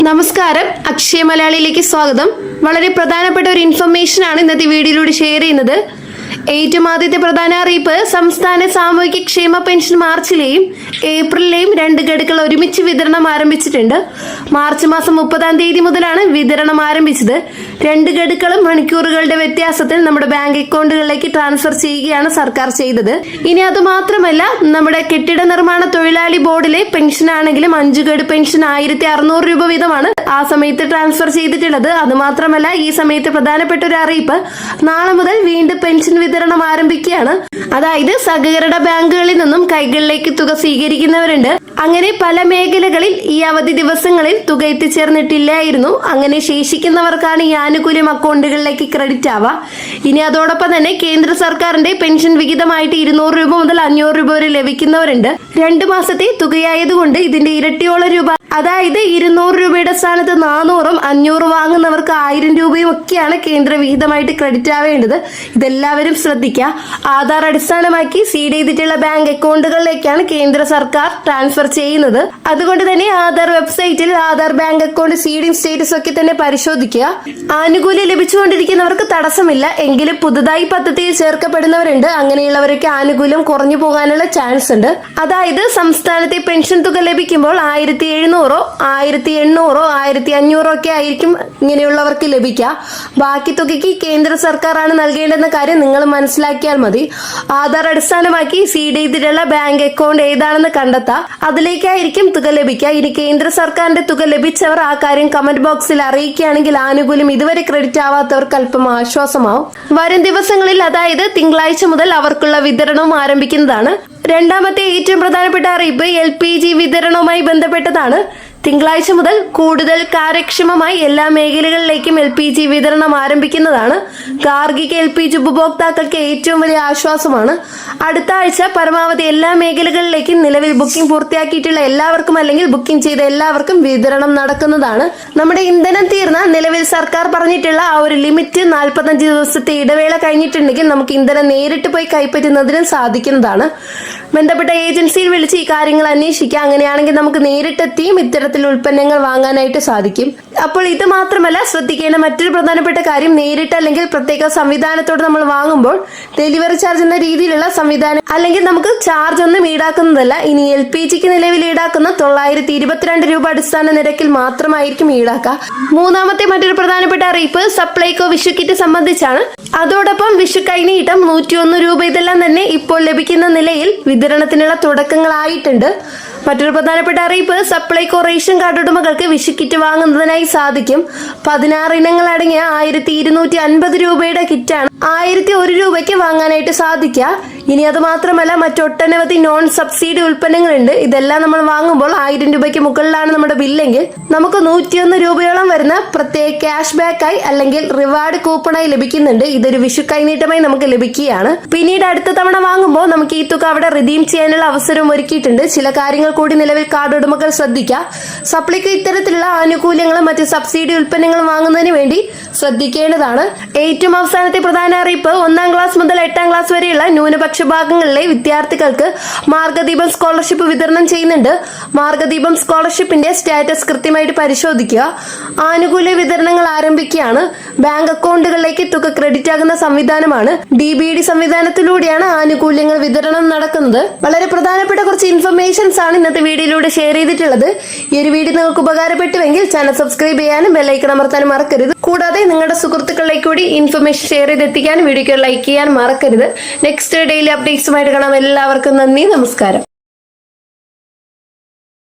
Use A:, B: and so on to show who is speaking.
A: നമസ്കാരം, അക്ഷയ മലയാളിയിലേക്ക് സ്വാഗതം. വളരെ പ്രധാനപ്പെട്ട ഒരു ഇൻഫർമേഷൻ ആണ് ഇന്നത്തെ വീഡിയോയിലൂടെ ഷെയർ ചെയ്യുന്നത്. ഏറ്റവും ആദ്യത്തെ പ്രധാന അറിയിപ്പ്, സംസ്ഥാന സാമൂഹിക ക്ഷേമ പെൻഷൻ മാർച്ചിലെയും ഏപ്രിലിലെയും 2 ഗഡുക്കൾ ഒരുമിച്ച് വിതരണം ആരംഭിച്ചിട്ടുണ്ട്. മാർച്ച് മാസം 30-ാം തീയതി മുതലാണ് വിതരണം ആരംഭിച്ചത്. 2 ഗഡുക്കളും മണിക്കൂറുകളുടെ വ്യത്യാസത്തിൽ നമ്മുടെ ബാങ്ക് അക്കൗണ്ടുകളിലേക്ക് ട്രാൻസ്ഫർ ചെയ്യുകയാണ് സർക്കാർ ചെയ്തത്. ഇനി അത് മാത്രമല്ല, നമ്മുടെ കെട്ടിട നിർമ്മാണ തൊഴിലാളി ബോർഡിലെ പെൻഷൻ ആണെങ്കിലും 5 ഗഡു പെൻഷൻ 1600 രൂപ വീതമാണ് ആ സമയത്ത് ട്രാൻസ്ഫർ ചെയ്തിട്ടുള്ളത്. അത് മാത്രമല്ല, ഈ സമയത്ത് പ്രധാനപ്പെട്ട ഒരു അറിയിപ്പ്, നാളെ മുതൽ വീണ്ടും പെൻഷൻ വിതരണം ആരംഭിക്കുകയാണ്. അതായത് സഹകരണ ബാങ്കുകളിൽ നിന്നും കൈകളിലേക്ക് തുക സ്വീകരിക്കുന്നവരുണ്ട്. അങ്ങനെ പല മേഖലകളിൽ ഈ അവധി ദിവസങ്ങളിൽ തുക എത്തിച്ചേർന്നിട്ടില്ലായിരുന്നു. അങ്ങനെ ശേഷിക്കുന്നവർക്കാണ് ഈ ആനുകൂല്യം അക്കൗണ്ടുകളിലേക്ക് ക്രെഡിറ്റ് ആവുക. ഇനി അതോടൊപ്പം തന്നെ കേന്ദ്ര സർക്കാരിന്റെ പെൻഷൻ വിഹിതമായിട്ട് 200 രൂപ മുതൽ 500 രൂപ വരെ ലഭിക്കുന്നവരുണ്ട്. 2 മാസത്തെ തുകയായതുകൊണ്ട് ഇതിന്റെ ഇരട്ടിയോളം രൂപ, അതായത് 200 രൂപയുടെ സ്ഥാനത്ത് 400-ഉം 500 വാങ്ങുന്നവർക്ക് 1000 രൂപയും ഒക്കെയാണ് കേന്ദ്ര വിഹിതമായിട്ട് ക്രെഡിറ്റ് ആവേണ്ടത്. ഇതെല്ലാവരും ശ്രദ്ധിക്കുക. ആധാർ അടിസ്ഥാനമാക്കി സീഡ് ചെയ്തിട്ടുള്ള ബാങ്ക് അക്കൗണ്ടുകളിലേക്കാണ് കേന്ദ്ര സർക്കാർ ട്രാൻസ്ഫർ ചെയ്യുന്നത്. അതുകൊണ്ട് തന്നെ ആധാർ വെബ്സൈറ്റിൽ Aadhaar bank account seeding status ഒക്കെ തന്നെ പരിശോധിക്കുക. ആനുകൂല്യം ലഭിച്ചുകൊണ്ടിരിക്കുന്നവർക്ക് തടസ്സമില്ല. എങ്കിലും പുതുതായി പദ്ധതിയിൽ ചേർക്കപ്പെടുന്നവരുണ്ട്. അങ്ങനെയുള്ളവരൊക്കെ ആനുകൂല്യം കുറഞ്ഞു പോകാനുള്ള ചാൻസ് ഉണ്ട്. അതായത് സംസ്ഥാനത്തെ പെൻഷൻ തുക ലഭിക്കുമ്പോൾ 1700, 1800, 1500 ഒക്കെ ആയിരിക്കും ഇങ്ങനെയുള്ളവർക്ക് ലഭിക്കുക. ബാക്കി തുകയ്ക്ക് കേന്ദ്ര സർക്കാരാണ് നൽകേണ്ടെന്ന കാര്യം നിങ്ങൾ മനസ്സിലാക്കിയാൽ മതി. ആധാർ അടിസ്ഥാനമാക്കി സീഡ് ചെയ്തിട്ടുള്ള ബാങ്ക് അക്കൗണ്ട് ഏതാണെന്ന് കണ്ടെത്താം. അതിലേക്കായിരിക്കും തുക ലഭിക്കുക. ഇനി കേന്ദ്ര സർക്കാരിന്റെ തുക ലഭിച്ചവർ ആ കാര്യം കമന്റ് ബോക്സിൽ അറിയിക്കുകയാണെങ്കിൽ ആനുകൂല്യം ഇതുവരെ ക്രെഡിറ്റ് ആവാത്തവർക്ക് അല്പം ആശ്വാസമാവും. വരും ദിവസങ്ങളിൽ, അതായത് തിങ്കളാഴ്ച മുതൽ അവർക്കുള്ള വിതരണവും ആരംഭിക്കുന്നതാണ്. രണ്ടാമത്തെ ഏറ്റവും പ്രധാനപ്പെട്ട അറിയിപ്പ് LPG വിതരണവുമായി ബന്ധപ്പെട്ടതാണ്. തിങ്കളാഴ്ച മുതൽ കൂടുതൽ കാര്യക്ഷമമായി എല്ലാ മേഖലകളിലേക്കും LPG വിതരണം ആരംഭിക്കുന്നതാണ്. ഗാർഹിക LPG ഉപഭോക്താക്കൾക്ക് ഏറ്റവും വലിയ ആശ്വാസമാണ്. അടുത്ത ആഴ്ച പരമാവധി എല്ലാ മേഖലകളിലേക്കും നിലവിൽ ബുക്കിംഗ് പൂർത്തിയാക്കിയിട്ടുള്ള എല്ലാവർക്കും അല്ലെങ്കിൽ ബുക്കിംഗ് ചെയ്ത എല്ലാവർക്കും വിതരണം നടക്കുന്നതാണ്. നമ്മുടെ ഇന്ധനം തീർന്ന, നിലവിൽ സർക്കാർ പറഞ്ഞിട്ടുള്ള ആ ഒരു ലിമിറ്റ് 45 ദിവസത്തെ ഇടവേള കഴിഞ്ഞിട്ടുണ്ടെങ്കിൽ നമുക്ക് ഇന്ധനം നേരിട്ട് പോയി കൈപ്പറ്റുന്നതിനും സാധിക്കുന്നതാണ്. ബന്ധപ്പെട്ട ഏജൻസിയിൽ വിളിച്ച് ഈ കാര്യങ്ങൾ അന്വേഷിക്കുക. അങ്ങനെയാണെങ്കിൽ നമുക്ക് നേരിട്ടെത്തിയും ഇത്തരത്തിൽ ഉൽപ്പന്നങ്ങൾ വാങ്ങാനായിട്ട് സാധിക്കും. അപ്പോൾ ഇത് മാത്രമല്ല, ശ്രദ്ധിക്കേണ്ട മറ്റൊരു പ്രധാനപ്പെട്ട കാര്യം, നേരിട്ട് അല്ലെങ്കിൽ പ്രത്യേക സംവിധാനത്തോട് നമ്മൾ വാങ്ങുമ്പോൾ ഡെലിവറി ചാർജ് എന്ന രീതിയിലുള്ള സംവിധാനം അല്ലെങ്കിൽ നമുക്ക് ചാർജ് ഒന്നും ഈടാക്കുന്നതല്ല. ഇനി LPGക്ക് നിലവിൽ ഈടാക്കുന്ന 922 രൂപ അടിസ്ഥാന നിരക്കിൽ മാത്രമായിരിക്കും ഈടാക്കുക. മൂന്നാമത്തെ മറ്റൊരു പ്രധാനപ്പെട്ട അറിയിപ്പ് സപ്ലൈകോ വിഷു കിറ്റ് സംബന്ധിച്ചാണ്. അതോടൊപ്പം വിഷു കൈനീട്ടം 101 രൂപ ഇതെല്ലാം തന്നെ ഇപ്പോൾ ലഭിക്കുന്ന നിലയിൽ വിതരണത്തിനുള്ള തുടക്കങ്ങളായിട്ടുണ്ട്. മറ്റൊരു പ്രധാനപ്പെട്ട അറിയിപ്പ്, സപ്ലൈകോ റേഷൻ കാർഡ് ഉടമകൾക്ക് വിഷു കിറ്റ് വാങ്ങുന്നതിനായി സാധിക്കും. 16 ഇനങ്ങൾ അടങ്ങിയ 1250 രൂപയുടെ കിറ്റാണ് 1001 രൂപയ്ക്ക് വാങ്ങാനായിട്ട് സാധിക്കുക. ഇനി അത് മാത്രമല്ല, മറ്റൊട്ടനവധി നോൺ സബ്സിഡി ഉൽപ്പന്നങ്ങളുണ്ട്. ഇതെല്ലാം നമ്മൾ വാങ്ങുമ്പോൾ 1000 രൂപയ്ക്ക് മുകളിലാണ് നമ്മുടെ ബില്ലെങ്കിൽ നമുക്ക് 101 രൂപയോളം വരുന്ന പ്രത്യേക ക്യാഷ് ബാക്കായി അല്ലെങ്കിൽ റിവാർഡ് കൂപ്പണായി ലഭിക്കുന്നുണ്ട്. ഇതൊരു വിഷു കൈനീട്ടമായി നമുക്ക് ലഭിക്കുകയാണ്. പിന്നീട് അടുത്ത തവണ വാങ്ങുമ്പോൾ നമുക്ക് ഈ തുക അവിടെ റിഡീം ചെയ്യാനുള്ള അവസരം ഒരുക്കിയിട്ടുണ്ട്. ചില കാര്യങ്ങൾ കൂടി നിലവിൽ കാർഡ് ഉടമകൾ ശ്രദ്ധിക്കുക. സപ്ലൈകോ ഇത്തരത്തിലുള്ള ആനുകൂല്യങ്ങളും മറ്റ് സബ്സിഡി ഉൽപ്പന്നങ്ങളും വാങ്ങുന്നതിന് വേണ്ടി ശ്രദ്ധിക്കേണ്ടതാണ്. ഏറ്റവും അവസാനത്തെ പ്രധാന അറിയിപ്പ്, 1-ാം ക്ലാസ് മുതൽ 8-ാം ക്ലാസ് വരെയുള്ള ന്യൂനപക്ഷ ഭാഗങ്ങളിലെ വിദ്യാർത്ഥികൾക്ക് മാർഗദീപം സ്കോളർഷിപ്പ് വിതരണം ചെയ്യുന്നുണ്ട്. മാർഗദീപം സ്കോളർഷിപ്പിന്റെ സ്റ്റാറ്റസ് കൃത്യമായിട്ട് പരിശോധിക്കുക. ആനുകൂല്യ വിതരണങ്ങൾ ആരംഭിക്കുകയാണ്. ബാങ്ക് അക്കൗണ്ടുകളിലേക്ക് തുക ക്രെഡിറ്റ് ആകുന്ന സംവിധാനമാണ്. DBD സംവിധാനത്തിലൂടെയാണ് ആനുകൂല്യങ്ങൾ വിതരണം നടക്കുന്നത്. വളരെ പ്രധാനപ്പെട്ട കുറച്ച് ഇൻഫർമേഷൻസ് ആണ് ഇന്നത്തെ വീഡിയോയിലൂടെ ഷെയർ ചെയ്തിട്ടുള്ളത്. ഈ ഒരു വീഡിയോ നിങ്ങൾക്ക് ഉപകാരപ്പെട്ടുവെങ്കിൽ ചാനൽ സബ്സ്ക്രൈബ് ചെയ്യാനും ബെല്ലൈക്കൺ അമർത്താനും മറക്കരുത്. കൂടാതെ നിങ്ങളുടെ സുഹൃത്തുക്കളിലേക്ക് കൂടി ഇൻഫർമേഷൻ ഷെയർ ചെയ്തെത്തിക്കാനും വീഡിയോക്ക് ലൈക്ക് ചെയ്യാൻ മറക്കരുത്. നെക്സ്റ്റ് ഡെയിലി അപ്ഡേറ്റ്സുമായിട്ട് കാണാം. എല്ലാവർക്കും നന്ദി, നമസ്കാരം.